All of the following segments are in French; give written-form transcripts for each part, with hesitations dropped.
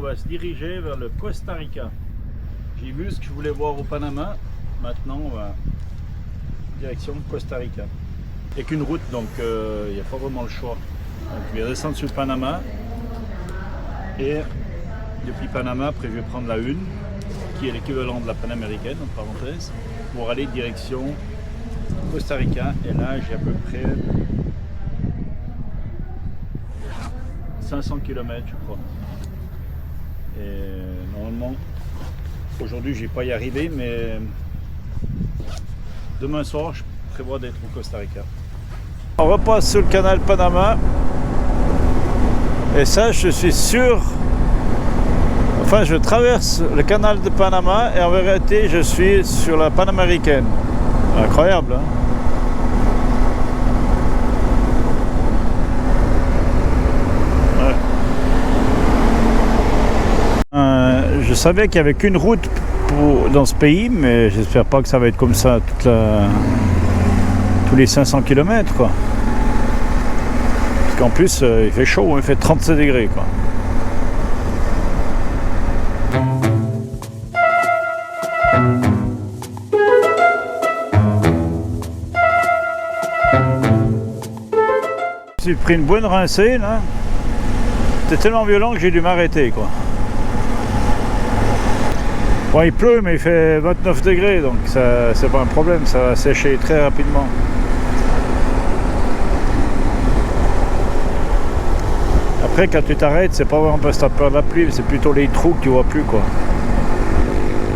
va se diriger vers le Costa Rica. J'ai vu ce que je voulais voir au Panama. Maintenant, on va direction Costa Rica. Il n'y a qu'une route, donc il n'y a pas vraiment le choix. Donc, je vais descendre sur le Panama. Et depuis Panama, après, je vais prendre la 1, qui est l'équivalent de la panaméricaine, entre parenthèses, pour aller direction Costa Rica. Et là, j'ai à peu près 500 km, je crois. Et normalement, aujourd'hui, je ne vais pas y arriver, mais demain soir, je prévois d'être au Costa Rica. On repasse sur le canal Panama. Et ça, je suis sûr. Enfin, je traverse le canal de Panama et en vérité, je suis sur la panaméricaine. Incroyable, hein? Je savais qu'il n'y avait qu'une route dans ce pays, mais j'espère pas que ça va être comme ça tous les 500 km, quoi. Parce qu'en plus, il fait chaud, il fait 37 degrés, quoi. J'ai pris une bonne rincée, là. C'était tellement violent que j'ai dû m'arrêter, quoi. Bon, il pleut, mais il fait 29 degrés, donc ça, c'est pas un problème, ça va sécher très rapidement. Après, quand tu t'arrêtes, c'est pas vraiment parce que tu as peur de la pluie, c'est plutôt les trous que tu vois plus, quoi.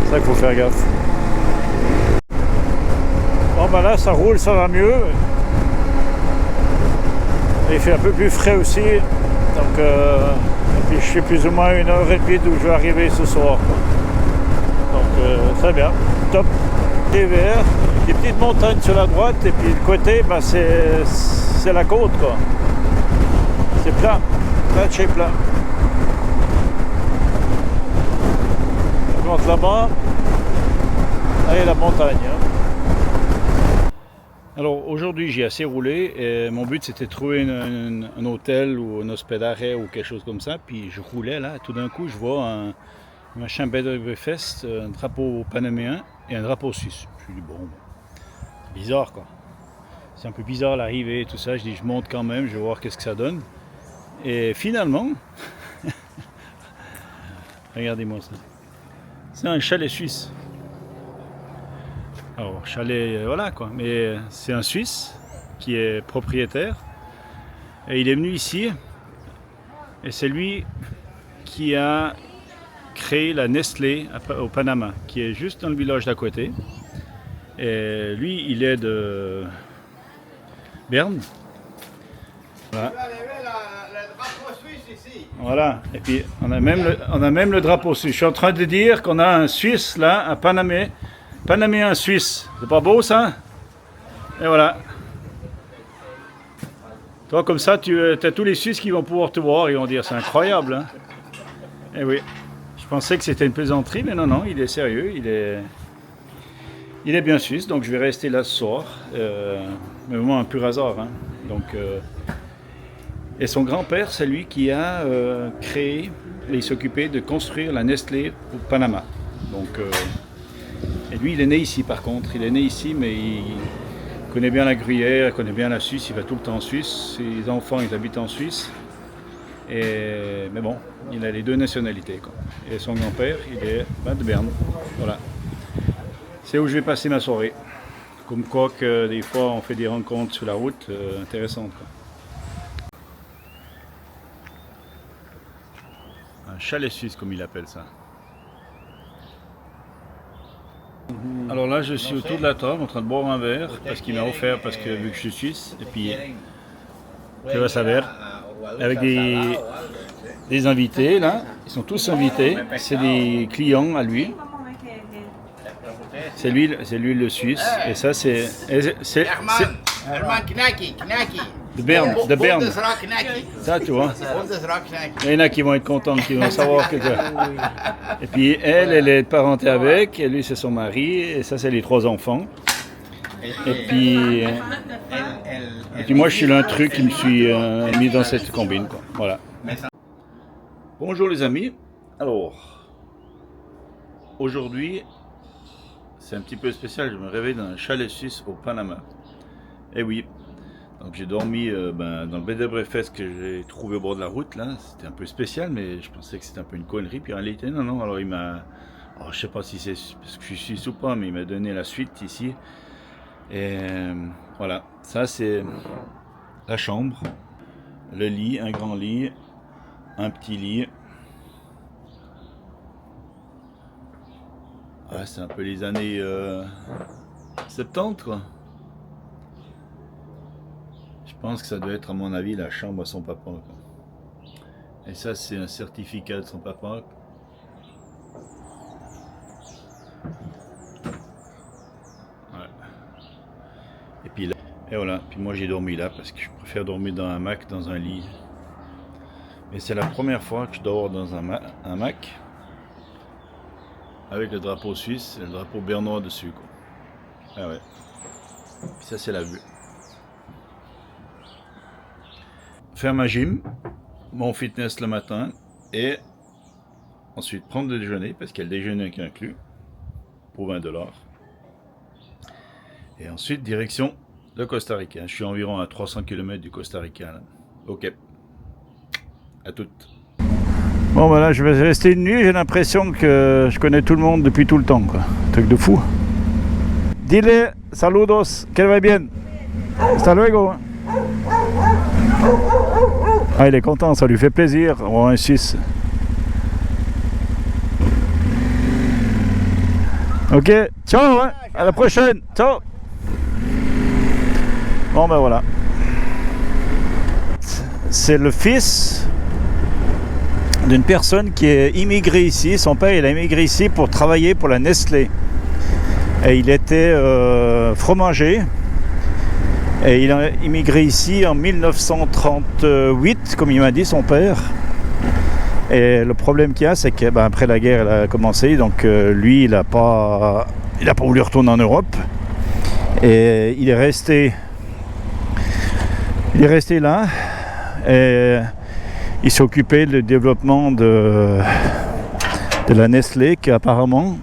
C'est ça qu'il faut faire gaffe. Bon, ben là, ça roule, ça va mieux. Et il fait un peu plus frais aussi, donc et puis je suis plus ou moins 1h30 d'où je vais arriver ce soir, quoi. Donc très bien, top. Des verts, des petites montagnes sur la droite et puis le côté, ben, c'est la côte, quoi. C'est plat, plat de chez plat. On monte là-bas, là il y a la montagne, hein. Alors aujourd'hui j'ai assez roulé et mon but c'était de trouver un hôtel ou un hospedage ou quelque chose comme ça. Puis je roulais là, tout d'un coup je vois un machin Bederfest, un drapeau panaméen et un drapeau suisse. Je me suis dit bon, c'est bizarre, quoi. C'est un peu bizarre l'arrivée et tout ça. Je dis je monte quand même, je vais voir qu'est-ce que ça donne. Et finalement, regardez-moi ça. C'est un chalet suisse. Alors, chalet, voilà, quoi. Mais c'est un Suisse qui est propriétaire. Et il est venu ici. Et c'est lui qui a créé la Nestlé au Panama, qui est juste dans le village d'à côté. Et lui, il est de Berne. Voilà. Voilà. Et puis, on a même le drapeau suisse. Je suis en train de dire qu'on a un Suisse, là, un Panaméen suisse. C'est pas beau, ça? Et voilà. Toi, comme ça, tu as tous les Suisses qui vont pouvoir te voir et vont dire c'est incroyable, hein? Et oui. Je pensais que c'était une plaisanterie, mais non, non, il est sérieux. Il est bien suisse, donc je vais rester là ce soir. Mais vraiment un pur hasard, hein. Donc, et son grand-père, c'est lui qui a créé et il s'occupait de construire la Nestlé au Panama. Donc, et lui, il est né ici par contre. Il est né ici, mais il connaît bien la Gruyère, il connaît bien la Suisse, il va tout le temps en Suisse. Ses enfants, ils habitent en Suisse. Mais bon, il a les deux nationalités, quoi. Et son grand-père, il est de Berne. Voilà. C'est où je vais passer ma soirée. Comme quoi que des fois, on fait des rencontres sur la route intéressantes, quoi. Un chalet suisse, comme il appelle ça. Alors là, je suis autour de la table en train de boire un verre parce qu'il m'a offert, parce que vu que je suis suisse, et puis je vais un verre avec des invités là. Ils sont tous invités. C'est des clients à lui. C'est lui le Suisse. Et ça c'est de Berne. Ça, tu vois. Il y en a qui vont être contents, qui vont savoir que et puis elle est parentée avec, et lui c'est son mari, et ça c'est les 3 enfants. Et puis moi je suis l'intrus qui me suis mis dans cette combine, quoi. Voilà. Bonjour les amis. Alors, aujourd'hui, c'est un petit peu spécial, je me réveille dans un chalet suisse au Panama. Et oui, donc j'ai dormi dans le bed and breakfast que j'ai trouvé au bord de la route, là. C'était un peu spécial, mais je pensais que c'était un peu une connerie, puis en réalité, non, alors il m'a... Alors, je sais pas si c'est parce que je suis suisse ou pas, mais il m'a donné la suite ici. Et voilà, ça c'est la chambre, le lit, un grand lit, un petit lit. Ouais, c'est un peu les années 70 quoi. Je pense que ça doit être à mon avis la chambre à son papa quoi. Et ça c'est un certificat de son papa. Ouais. Et puis là, et voilà, puis moi j'ai dormi là parce que je préfère dormir dans un hamac, dans un lit. Mais c'est la première fois que je dors dans un hamac avec le drapeau suisse et le drapeau bernois dessus quoi. Ah ouais. Puis ça c'est la vue. Faire ma gym, mon fitness le matin et ensuite prendre le déjeuner parce qu'il y a le déjeuner qui est inclus pour 20 $. Et ensuite direction le Costa Rica. Je suis environ à 300 km du Costa Rica là. Ok. À toutes. Bon ben là je vais rester une nuit, j'ai l'impression que je connais tout le monde depuis tout le temps quoi. Truc de fou. Dile saludos, que va bien. Hasta luego. Ah il est content, ça lui fait plaisir, on va un Suisse. Ok, ciao hein, à la prochaine, ciao. Bon ben voilà. C'est le fils d'une personne qui est immigrée ici. Son père il a immigré ici pour travailler pour la Nestlé. Et il était fromager. Et il a immigré ici en 1938, comme il m'a dit son père. Et le problème qu'il y a, c'est que après la guerre elle a commencé, donc lui il a pas voulu retourner en Europe. Et il est resté là. Et il s'est occupé du développement de la Nestlé, qui apparemment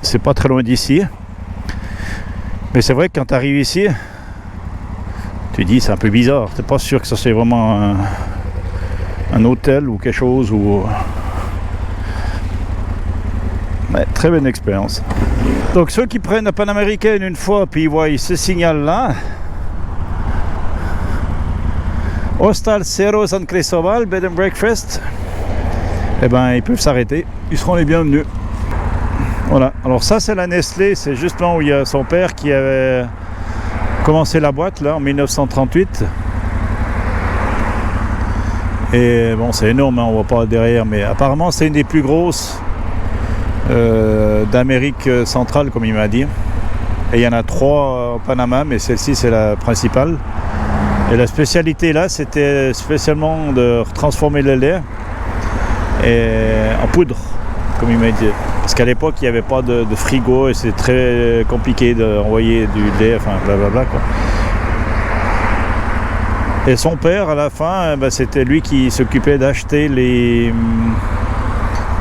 c'est pas très loin d'ici. Mais c'est vrai que quand tu arrives ici, tu dis c'est un peu bizarre, t'es pas sûr que ça c'est vraiment un hôtel ou quelque chose ou... Ouais, très bonne expérience. Donc ceux qui prennent la Panaméricaine une fois puis ils voient ce signal là, Hostal Cerro San Cristobal Bed and Breakfast, eh ben ils peuvent s'arrêter, ils seront les bienvenus. Voilà, alors ça c'est la Nestlé, c'est justement où il y a son père qui avait commencé la boîte là en 1938. Et bon c'est énorme, hein, on voit pas derrière, mais apparemment c'est une des plus grosses d'Amérique centrale comme il m'a dit. Et il y en a 3 au Panama, mais celle-ci c'est la principale. Et la spécialité là c'était spécialement de transformer le lait en poudre, comme il m'a dit. Parce qu'à l'époque il n'y avait pas de frigo et c'est très compliqué d'envoyer du lait, enfin blablabla quoi. Et son père à la fin, c'était lui qui s'occupait d'acheter le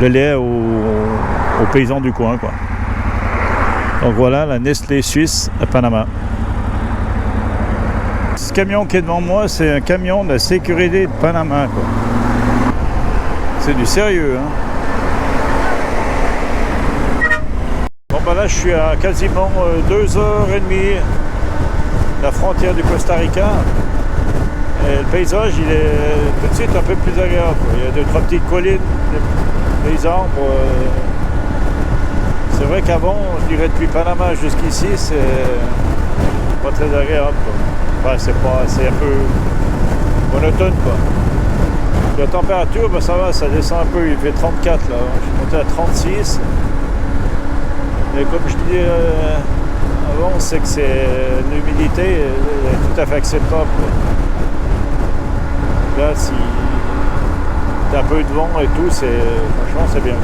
lait aux paysans du coin quoi. Donc voilà la Nestlé suisse à Panama. Ce camion qui est devant moi, c'est un camion de la sécurité de Panama quoi. C'est du sérieux hein. Bon ben là je suis à quasiment 2h30 de la frontière du Costa Rica. Et le paysage il est tout de suite un peu plus agréable. Il y a 2-3 petites collines, des arbres. C'est vrai qu'avant, je dirais depuis Panama jusqu'ici, c'est pas très agréable quoi. Enfin, c'est un peu monotone quoi. La température, ça va, ça descend un peu, il fait 34 là, je suis monté à 36. Et comme je disais avant, c'est que l'humidité est tout à fait acceptable quoi. Là, si t'as un peu de vent et tout, franchement c'est bien.